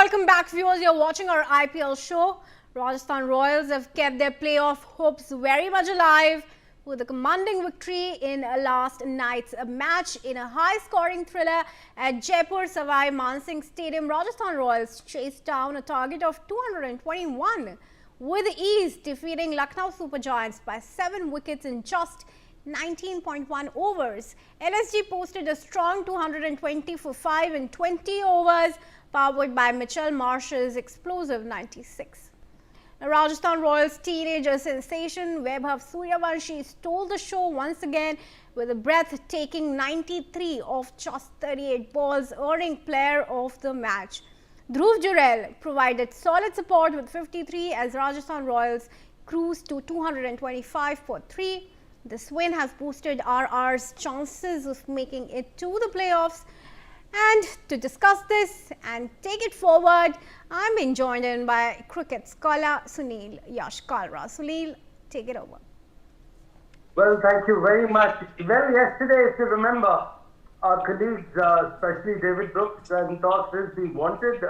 welcome back, viewers. You're watching our IPL show. Rajasthan Royals have kept their playoff hopes very much alive with a commanding victory in last night's match in a high-scoring thriller at Jaipur Savai Mansingh Stadium. Rajasthan Royals chased down a target of 221 with ease, defeating Lucknow Super Giants by 7 wickets in just 19.1 overs. LSG posted a strong 220 for 5 in 20 overs, powered by Mitchell Marsh's explosive 96. The Rajasthan Royals teenager sensation Vaibhav Suryavanshi stole the show once again with a breathtaking 93 of just 38 balls, earning player of the match. Dhruv Jurel provided solid support with 53 as Rajasthan Royals cruised to 225 for 3. This win has boosted RR's chances of making it to the playoffs. And to discuss this and take it forward, I'm being joined in by cricket scholar Sunil Yash Kalra. Sunil, take it over. Well, thank you very much. Well, yesterday, if you remember, our colleagues, especially David Brooks and Todd Frisbee, wanted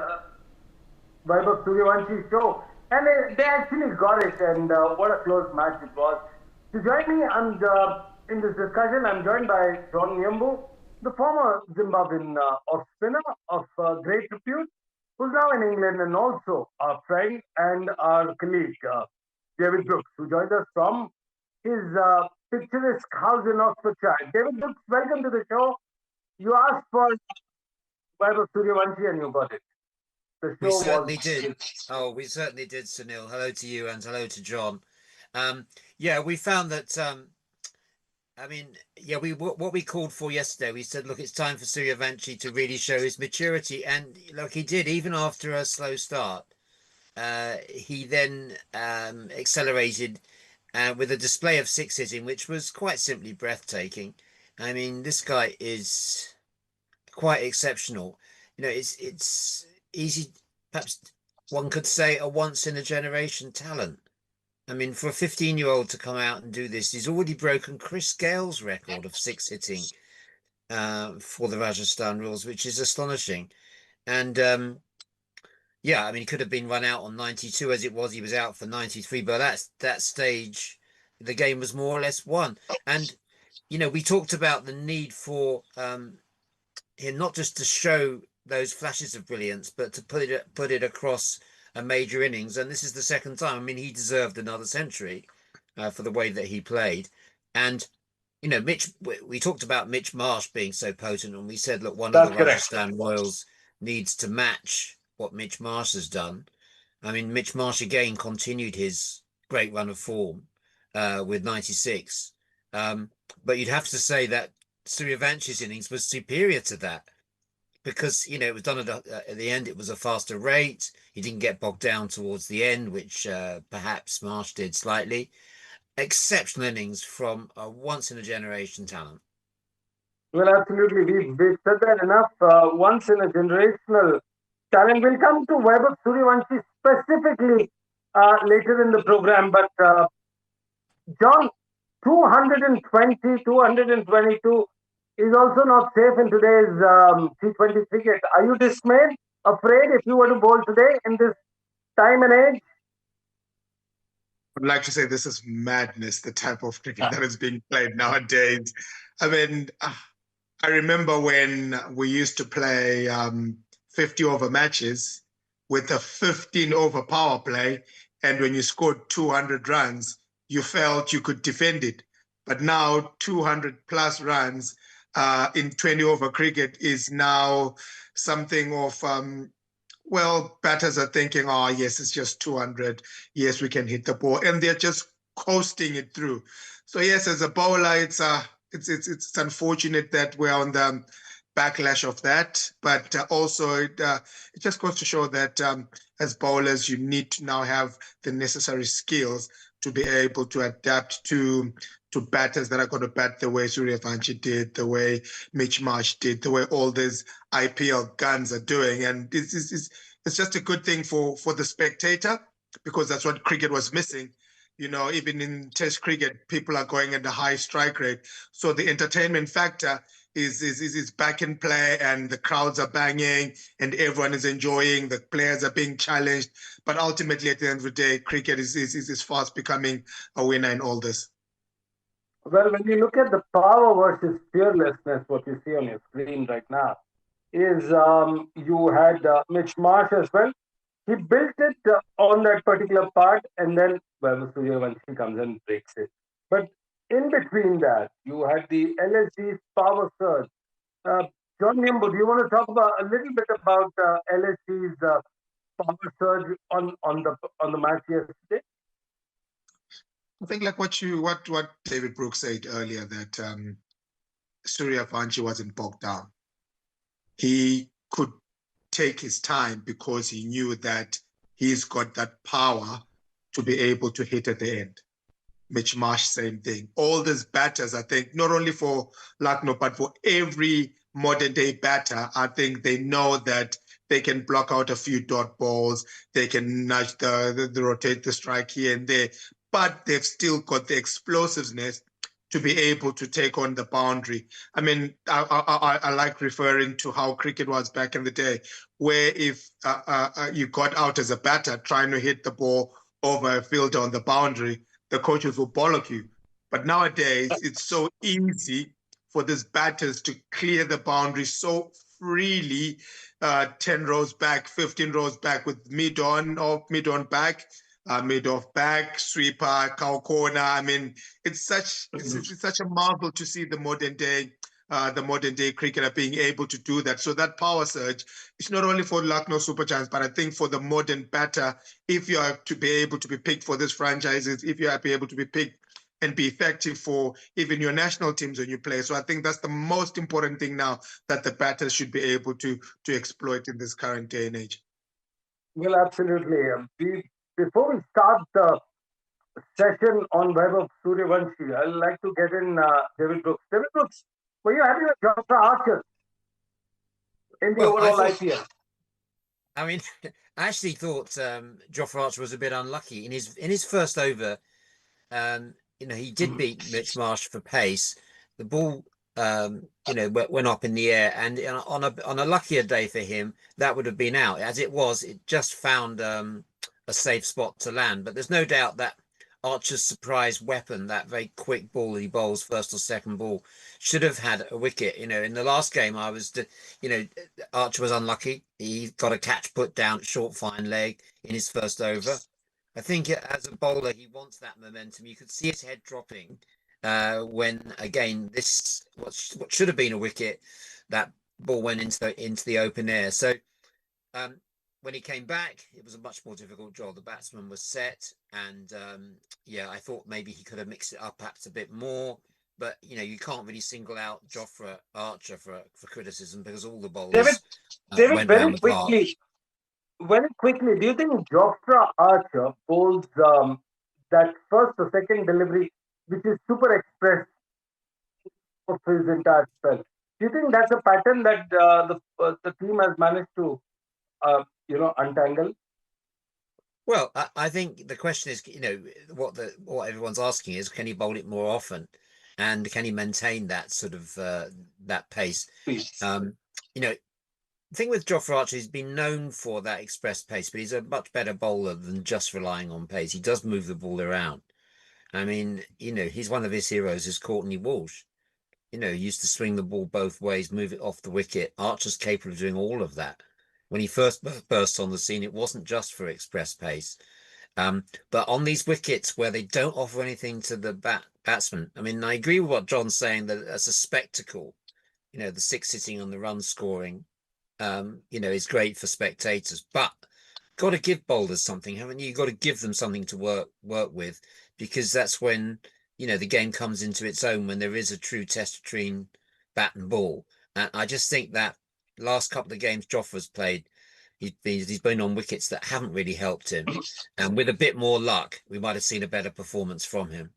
Vaibhav Suryavanshi show. And they actually got it, and what a close match it was. To join me in this discussion, I'm joined by John Nyambu, the former Zimbabwean off-spinner of great repute, who's now in England, and also our friend and our colleague, David Brooks, who joins us from his picturesque house in Oxfordshire. David Brooks, welcome to the show. You asked for Vaibhav Suryavanshi and you got it. We certainly did. Oh, we certainly did, Sunil. Hello to you and hello to John. Yeah, we found that, what we called for yesterday, we said, look, it's time for Suryavanshi to really show his maturity. And look, he did, even after a slow start. He then accelerated with a display of 6 hitting, which was quite simply breathtaking. I mean, this guy is quite exceptional. You know, it's easy, perhaps one could say, a once-in-a-generation talent. I mean, for a 15-year-old to come out and do this, he's already broken Chris Gale's record of 6 hitting for the Rajasthan Royals, which is astonishing. And yeah, I mean, he could have been run out on 92 as it was. He was out for 93, but at that stage, the game was more or less won. And, you know, we talked about the need for him not just to show those flashes of brilliance, but to put it across a major innings. And this is the second time. I mean, he deserved another century for the way that he played. And, you know, we talked about Mitch Marsh being so potent, and we said, look, one of the Rajasthan Royals needs to match what Mitch Marsh has done. I mean, Mitch Marsh again continued his great run of form with 96. But you'd have to say that Suryavanshi's innings was superior to that, because, you know, it was done at the end. It was a faster rate. He didn't get bogged down towards the end, which perhaps Marsh did slightly. Exceptional innings from a once-in-a-generation talent. Well, absolutely. We've said that enough. Once-in-a-generational talent. We'll come to Vaibhav Suryavanshi specifically later in the program. But, John, 220, 222 is also not safe in today's T20 cricket. Are you dismayed, afraid if you were to bowl today in this time and age? I'd like to say this is madness, the type of cricket that is being played nowadays. I mean, I remember when we used to play 50-over matches with a 15-over power play, and when you scored 200 runs, you felt you could defend it. But now 200-plus runs in 20-over cricket is now something of, well, batters are thinking, oh, yes, it's just 200. Yes, we can hit the ball. And they're just coasting it through. So, yes, as a bowler, it's unfortunate that we're on the backlash of that. But also, it just goes to show that as bowlers, you need to now have the necessary skills to be able to adapt to batters that are going to bat the way Suryavanshi did, the way Mitch Marsh did, the way all these IPL guns are doing. And it's just a good thing for the spectator, because that's what cricket was missing. You know, even in Test cricket, people are going at a high strike rate. So the entertainment factor is back in play, and the crowds are banging, and everyone is enjoying. The players are being challenged, but ultimately, at the end of the day, cricket is fast becoming a winner in all this. Well, when you look at the power versus fearlessness, what you see on your screen right now is you had Mitch Marsh as well. He built it on that particular part, and then well, Suryavanshi comes and breaks it. But in between that, you had the LSG's power surge. Uh, John Nimbu, do you want to talk about a little bit about LSG's power surge on the match yesterday? I think like what David Brooks said earlier, that Suryavanshi wasn't bogged down. He could take his time because he knew that he's got that power to be able to hit at the end. Mitch Marsh, same thing. All these batters, I think, not only for Lucknow, but for every modern day batter, I think they know that they can block out a few dot balls, they can nudge the rotate the strike here and there, but they've still got the explosiveness to be able to take on the boundary. I mean, I like referring to how cricket was back in the day, where if you got out as a batter trying to hit the ball over a fielder on the boundary, the coaches will bollock you. But nowadays, it's so easy for these batters to clear the boundary so freely, 10 rows back, 15 rows back, with mid-on, off, mid-on back, mid-off back, sweeper, cow corner. I mean, it's such a marvel to see the modern day cricketer being able to do that. So that power surge, it's not only for Lucknow Super Giants, but I think for the modern batter, if you are to be able to be picked for these franchises, if you are to be able to be picked and be effective for even your national teams when you play. So I think that's the most important thing now that the batters should be able to exploit in this current day and age. Well, absolutely. Before we start the session on Vaibhav Suryavanshi, I'd like to get in David Brooks. David Brooks, were you happy with Joshua Archer in the overall IPL? I mean, I actually thought Jofra Archer was a bit unlucky in his first over. He did beat Mitch Marsh for pace. The ball, went up in the air, and on a luckier day for him, that would have been out. As it was, it just found a safe spot to land. But there's no doubt that Archer's surprise weapon, that very quick ball he bowls first or second ball, should have had a wicket. In the last game, Archer was unlucky. He got a catch put down at short fine leg in his first over. I think as a bowler, he wants that momentum. You could see his head dropping when, again, what should have been a wicket, that ball went into the open air. So when he came back, it was a much more difficult job. The batsman was set, and I thought maybe he could have mixed it up perhaps a bit more. But you can't really single out Jofra Archer for criticism, because all the bowlers David, very quickly, do you think Jofra Archer bowls that first or second delivery, which is super express of his entire spell? Do you think that's a pattern that the team has managed to untangle? Well, I think the question is, what everyone's asking is, can he bowl it more often, and can he maintain that sort of that pace? The thing with Jofra Archer, he's been known for that express pace, but he's a much better bowler than just relying on pace. He does move the ball around. I mean, he's one of his heroes is Courtney Walsh. He used to swing the ball both ways, move it off the wicket. Archer's capable of doing all of that. When he first burst on the scene, it wasn't just for express pace. But on these wickets where they don't offer anything to the batsman, I mean, I agree with what John's saying, that as a spectacle, the six sitting on the run scoring, is great for spectators, but got to give bowlers something, haven't you? You've got to give them something to work with, because that's when the game comes into its own, when there is a true test between bat and ball. And I just think that last couple of games Jofra's played, he's been on wickets that haven't really helped him, and with a bit more luck, we might have seen a better performance from him.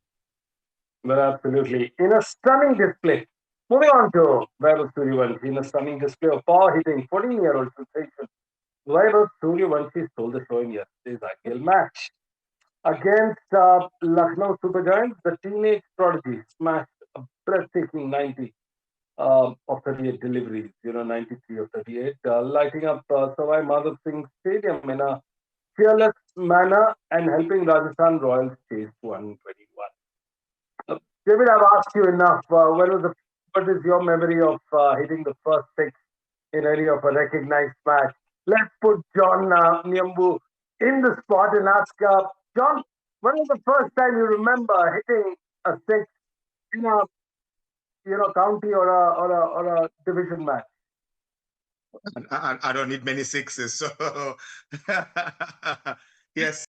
Well, absolutely. In a stunning display. Moving on to Vaibhav Suryavanshi, in a stunning display of power hitting, 14-year-old sensation, Vaibhav Suryavanshi stole the show in yesterday's IPL match. Against Lucknow Super Giants, the teenage prodigy smashed a breathtaking 90 of 38 deliveries, 93 or 38, lighting up Savai Madhav Singh Stadium in a fearless manner and helping Rajasthan Royals chase 121. David, I've asked you enough. What is your memory of hitting the first six in any of a recognized match? Let's put John Nyambu in the spot and ask John, when was the first time you remember hitting a six in a county or a division match? I don't need many sixes, so yes.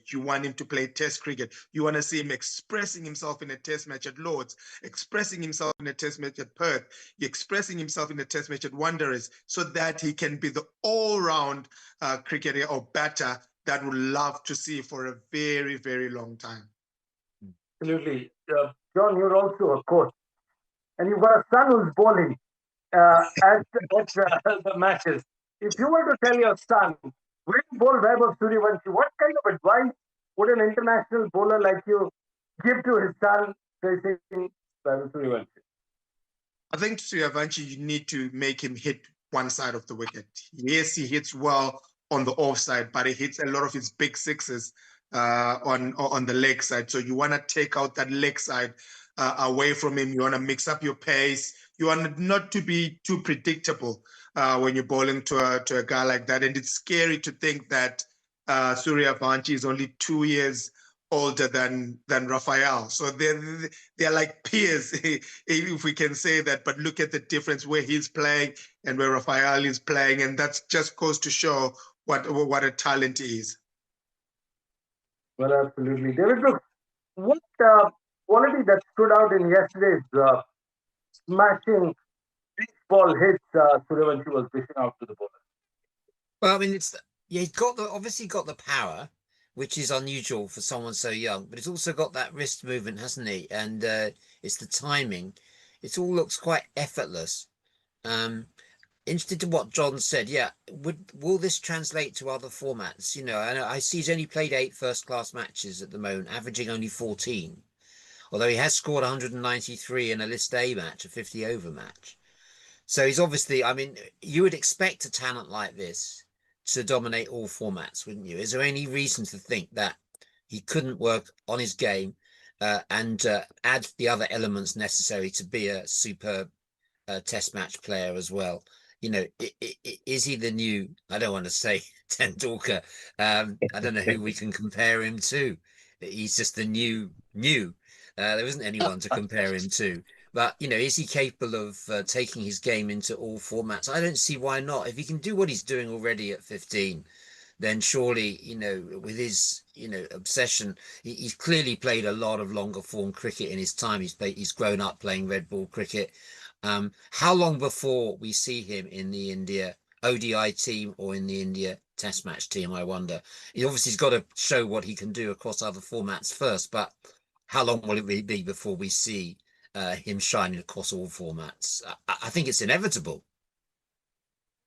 You want him to play test cricket. You want to see him expressing himself in a test match at Lords, expressing himself in a test match at Perth, expressing himself in a test match at Wanderers, so that he can be the all-round cricketer or batter that we'd love to see for a very, very long time. Absolutely. John, you're also a coach, and you've got a son who's bowling at the matches. If you were to tell your son, when you bowl Vaibhav Suryavanshi, what kind of advice would an international bowler like you give to his son facing Vaibhav Suryavanshi? I think Suryavanshi, you need to make him hit one side of the wicket. Yes, he hits well on the offside, but he hits a lot of his big sixes on the leg side. So you want to take out that leg side away from him. You want to mix up your pace. You want not to be too predictable when you're bowling to a guy like that. And it's scary to think that Suryavanshi is only 2 years older than Rafael. So they're like peers, if we can say that. But look at the difference where he's playing and where Rafael is playing, and that just goes to show what a talent he is. Well, absolutely. David Brooks, what quality that stood out in yesterday's smashing ball hits Suryavanshi was dishing out to the bowler? Well, I mean, he's got obviously got the power, which is unusual for someone so young, but he's also got that wrist movement, hasn't he? And it's the timing. It all looks quite effortless. Interested to what John said. Yeah, will this translate to other formats? And I see he's only played 8 first-class matches at the moment, averaging only 14. Although he has scored 193 in a List A match, a 50-over match. So he's obviously, I mean, you would expect a talent like this to dominate all formats, wouldn't you? Is there any reason to think that he couldn't work on his game and add the other elements necessary to be a superb Test match player as well. You know, is he the new? I don't want to say Tendulkar. I don't know who we can compare him to. He's just the new. There isn't anyone to compare him to. But you know, is he capable of taking his game into all formats? I don't see why not. If he can do what he's doing already at 15, then surely, you know, with his, you know, obsession, he's clearly played a lot of longer form cricket in his time. He's grown up playing red ball cricket. How long before we see him in the India ODI team or in the India Test match team? I wonder. He obviously has got to show what he can do across other formats first, but how long will it be before we see him shining across all formats? I think it's inevitable.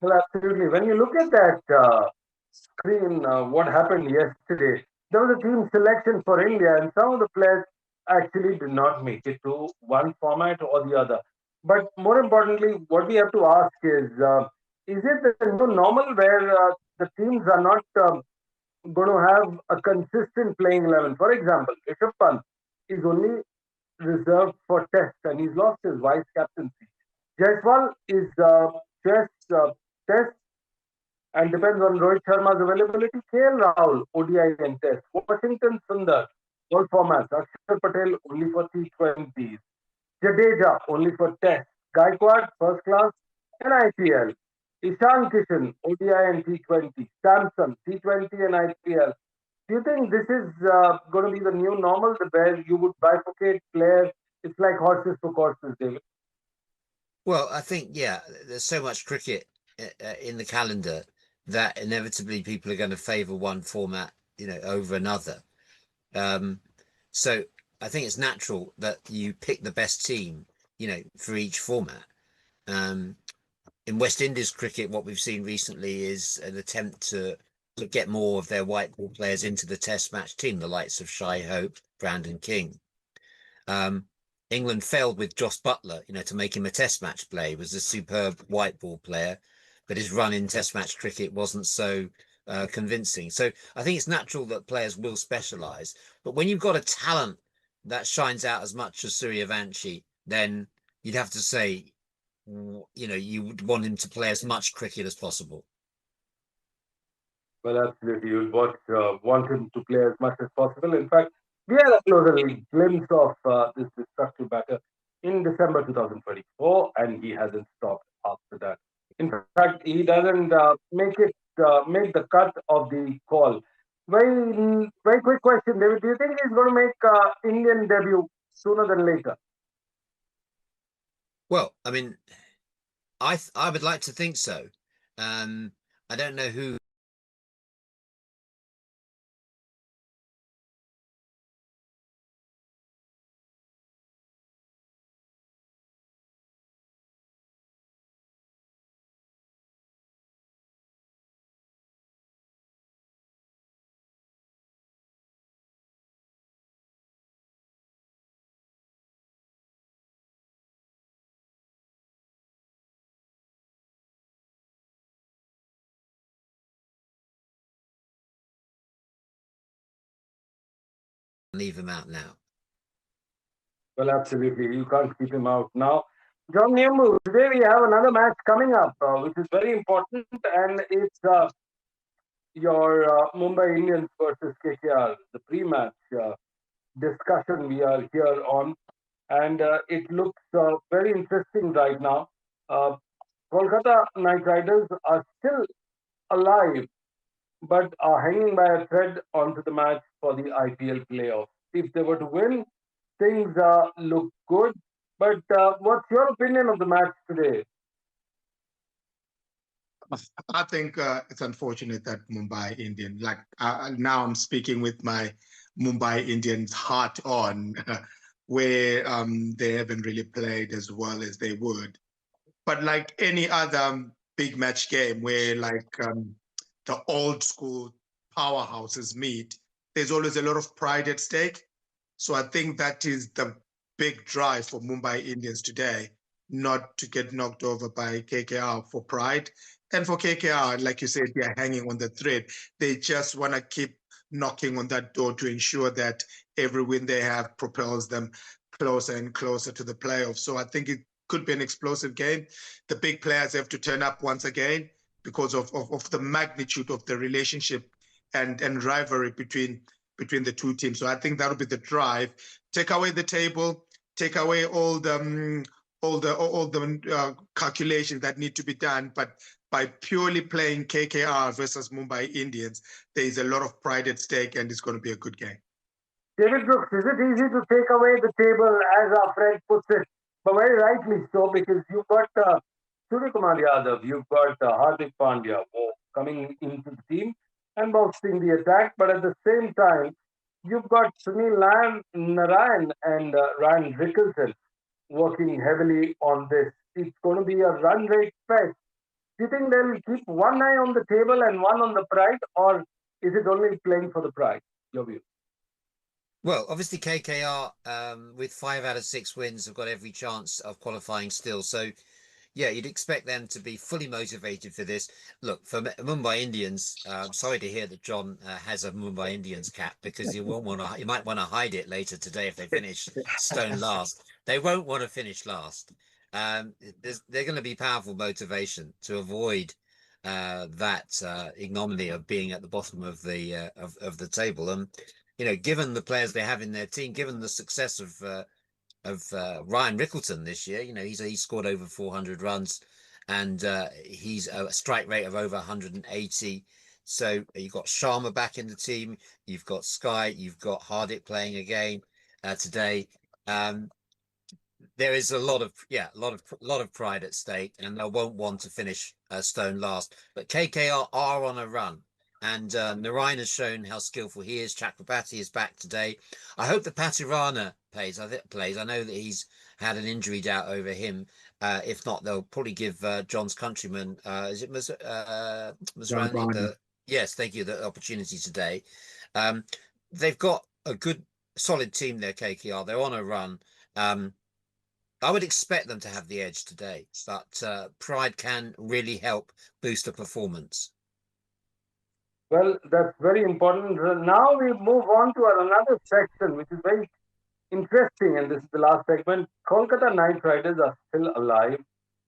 Well, absolutely. When you look at that screen, what happened yesterday, there was a team selection for India, and some of the players actually did not make it to one format or the other. But more importantly, what we have to ask is it the new normal where the teams are not going to have a consistent playing 11? For example, Rishabh Pant is only reserved for Test, and he's lost his vice captaincy. Jaiswal is just Test and depends on Rohit Sharma's availability. KL Rahul, ODI and Test. Washington Sundar, all formats. Akshar Patel only for T20s. Jadeja only for Test. Gaikwad, first class, and IPL. Ishan Kishan, ODI and T20. Samson, T20 and IPL. Do you think this is going to be the new normal, where you would bifurcate players? It's like horses for courses, David. Well, I think, yeah, there's so much cricket in the calendar that inevitably people are going to favor one format, you know, over another. So I think it's natural that you pick the best team, you know, for each format. In West Indies cricket, what we've seen recently is an attempt to get more of their white ball players into the Test match team, the likes of Shai Hope, Brandon King. England failed with Joss Butler, you know, to make him a Test match player. He was a superb white ball player, but his run in Test match cricket wasn't so convincing. So I think it's natural that players will specialise. But when you've got a talent that shines out as much as Suryavanshi, then you'd have to say, you know, you would want him to play as much cricket as possible. Well, absolutely. You'd want him to play as much as possible. In fact, we had a closer glimpse of this destructive batter in December 2024, and he hasn't stopped after that. In fact, he doesn't make the cut of the call. Very quick question, David. Do you think he's going to make Indian debut sooner than later? Well, I mean, I would like to think so. I don't know who leave him out now. Well, absolutely. You can't keep him out now. John Niambu, today we have another match coming up, which is very important, and it's your Mumbai Indians versus KKR, the pre-match discussion we are here on, and it looks very interesting right now. Uh, Kolkata Knight Riders are still alive, but are hanging by a thread onto the match for the IPL playoff. If they were to win, things look good. But what's your opinion of the match today? I think it's unfortunate that Mumbai Indian, like now I'm speaking with my Mumbai Indians hat on, where they haven't really played as well as they would. But like any other big match game where like the old school powerhouses meet, there's always a lot of pride at stake. So I think that is the big drive for Mumbai Indians today, not to get knocked over by KKR for pride. And for KKR, like you said, they're hanging on the thread. They just want to keep knocking on that door to ensure that every win they have propels them closer and closer to the playoffs. So I think could be an explosive game. The big players have to turn up once again because of the magnitude of the relationship and rivalry between the two teams. So I think that'll be the drive. Take away the table, take away all the calculations that need to be done, but by purely playing KKR versus Mumbai Indians, there is a lot of pride at stake, and it's going to be a good game. David Brooks, is it easy to take away the table, as our friend puts it? But very rightly so, because you've got Surya Kumar Yadav, you've got Hardik Pandya coming into the team and boxing the attack, but at the same time, you've got Sunil Narayan and Ryan Rickelson working heavily on this. It's going to be a run rate fest. Do you think they'll keep one eye on the table and one on the prize, or is it only playing for the prize? Your view? Well, obviously KKR, with 5 out of 6 wins, have got every chance of qualifying still. So, yeah, you'd expect them to be fully motivated for this. Look, for Mumbai Indians, I'm sorry to hear that John has a Mumbai Indians cap, because you might want to hide it later today if they finish stone last. They won't want to finish last. They're going to be powerful motivation to avoid that ignominy of being at the bottom of the table. Given the players they have in their team, given the success of Ryan Rickelson this year, he scored over 400 runs, and he's a strike rate of over 180. So you've got Sharma back in the team, you've got Sky, you've got Hardik playing again today. There is a lot of pride at stake, and they won't want to finish stone last. But KKR are on a run, and Narayan has shown how skillful he is. Chakrabarti is back today. I hope that Patirana plays. I know that he's had an injury doubt over him. If not, they'll probably give John's countryman, is it Mazrani? Yes, thank you, the opportunity today. They've got a good, solid team there, KKR. They're on a run. I would expect them to have the edge today, but pride can really help boost a performance. Well, that's very important. Now we move on to another section, which is very interesting, and this is the last segment. Kolkata Knight Riders are still alive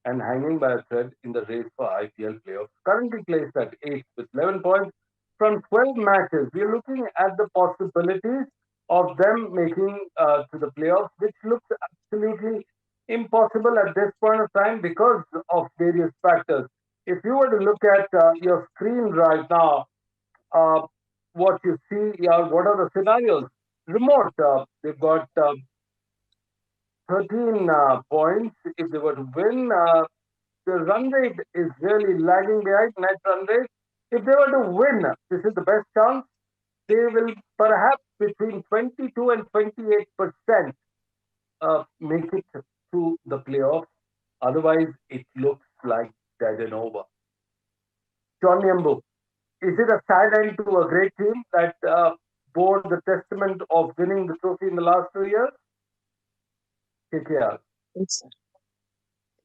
and hanging by a thread in the race for IPL playoffs. Currently placed at 8th with 11 points from 12 matches. We're looking at the possibilities of them making to the playoffs, which looks absolutely impossible at this point of time because of various factors. If you were to look at your screen right now, what you see are what are the scenarios. Remote, they've got 13 points. If they were to win, the run rate is really lagging behind net run rate. If they were to win, this is the best chance. They will perhaps between 22 and 28% make it to the playoffs. Otherwise, it looks like dead and over. John Yambu, is it a sad end to a great team that bore the testament of winning the trophy in the last 2 years? KKR.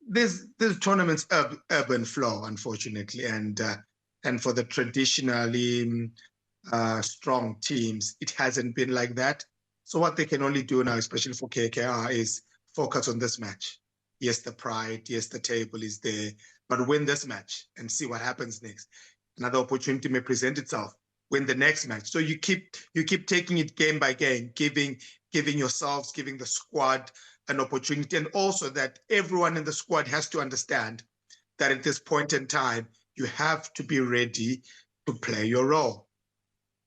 This tournament's ebb and flow, unfortunately, and for the traditionally strong teams, it hasn't been like that. So what they can only do now, especially for KKR, is focus on this match. Yes, the pride, yes, the table is there, but win this match and see what happens next. Another opportunity may present itself. Win the next match. So you keep taking it game by game, giving yourselves, giving the squad an opportunity, and also that everyone in the squad has to understand that at this point in time, you have to be ready to play your role.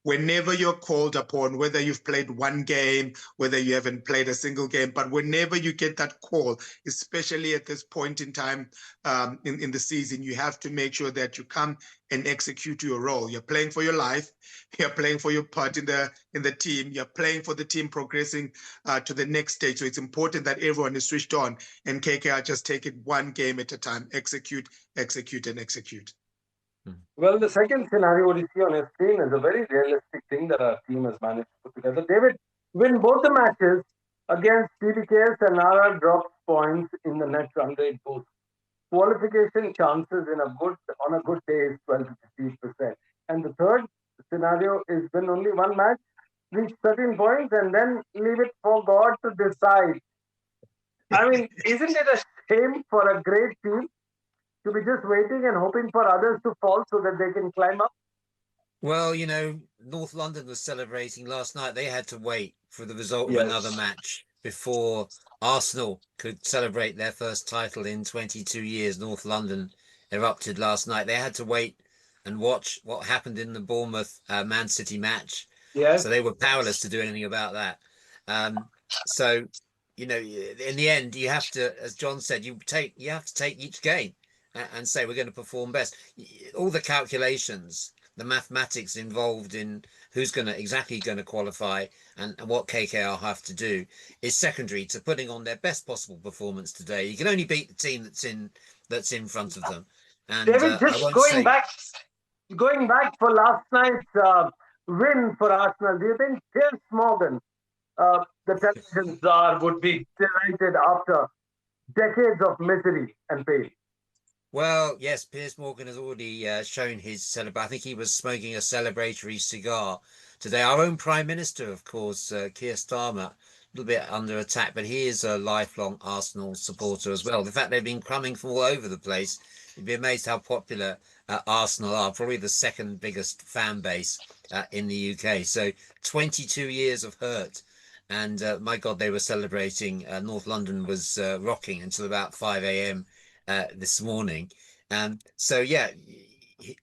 Whenever you're called upon, whether you've played one game, whether you haven't played a single game, but whenever you get that call, especially at this point in time in the season, you have to make sure that you come and execute your role. You're playing for your life. You're playing for your part in the team. You're playing for the team progressing to the next stage. So it's important that everyone is switched on, and KKR just take it one game at a time. Execute, execute, and execute. Well, the second scenario, what you see on your screen, is a very realistic thing that our team has managed to put together. David, win both the matches against PDKS, and RR drops points in the net run rate boost. Qualification chances on a good day is 12 to 15%. And the third scenario is win only one match, reach 13 points, and then leave it for God to decide. I mean, isn't it shame for a great team to be just waiting and hoping for others to fall so that they can climb up? Well, North London was celebrating last night. They had to wait for the result of Yes. another match before Arsenal could celebrate their first title in 22 years. North London erupted last night. They had to wait and watch what happened in the Bournemouth Man City match. Yes. So they were powerless to do anything about that. So, in the end, you have to, as John said, you have to take each game and say we're going to perform best. All the calculations, the mathematics involved in who's exactly going to qualify and what KKR have to do is secondary to putting on their best possible performance today. You can only beat the team that's in front of them. And David, I just won't going say back for last night's win for Arsenal, do you think Piers Morgan, the television czar, would be delighted after decades of misery and pain? Well, yes, Piers Morgan has already shown his I think he was smoking a celebratory cigar today. Our own Prime Minister, of course, Keir Starmer, a little bit under attack, but he is a lifelong Arsenal supporter as well. The fact they've been coming from all over the place, you'd be amazed how popular Arsenal are. Probably the second biggest fan base in the UK. So 22 years of hurt. And my God, they were celebrating. North London was rocking until about 5 a.m. This morning. So yeah,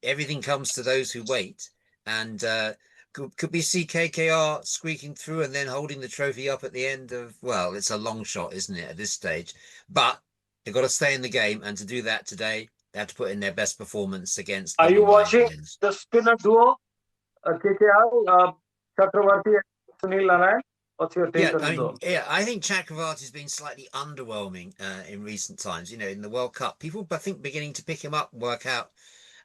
everything comes to those who wait. And could we see KKR squeaking through and then holding the trophy up at the end of? Well, it's a long shot, isn't it, at this stage? But they've got to stay in the game, and to do that today, they have to put in their best performance against the Are you Mumbai watching Indians. the spinner duo, KKR, Chakravarti and Sunil Narayan? What's your take on those? I think Chakravarti's been slightly underwhelming in recent times. In the World Cup, people I think beginning to pick him up, and work out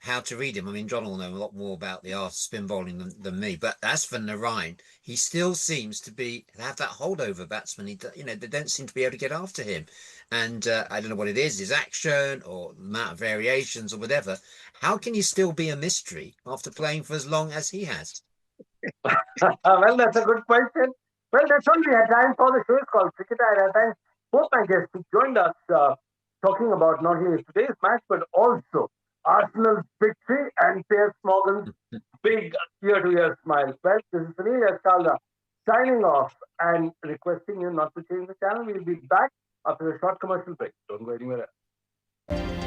how to read him. I mean, John will know a lot more about the art of spin bowling than me. But as for Narayan, he still seems to have that holdover batsman. They don't seem to be able to get after him, and I don't know what it is, his action or amount of variations or whatever. How can he still be a mystery after playing for as long as he has? Well, that's a good question. Well, that's all we had time for. The show is called Cricket. I thank both my guests who joined us talking about not only today's match, but also Arsenal's victory and Piers Morgan's big year-to-year smile. Well, this is Sunil Escalda signing off and requesting you not to change the channel. We'll be back after a short commercial break. Don't go anywhere else.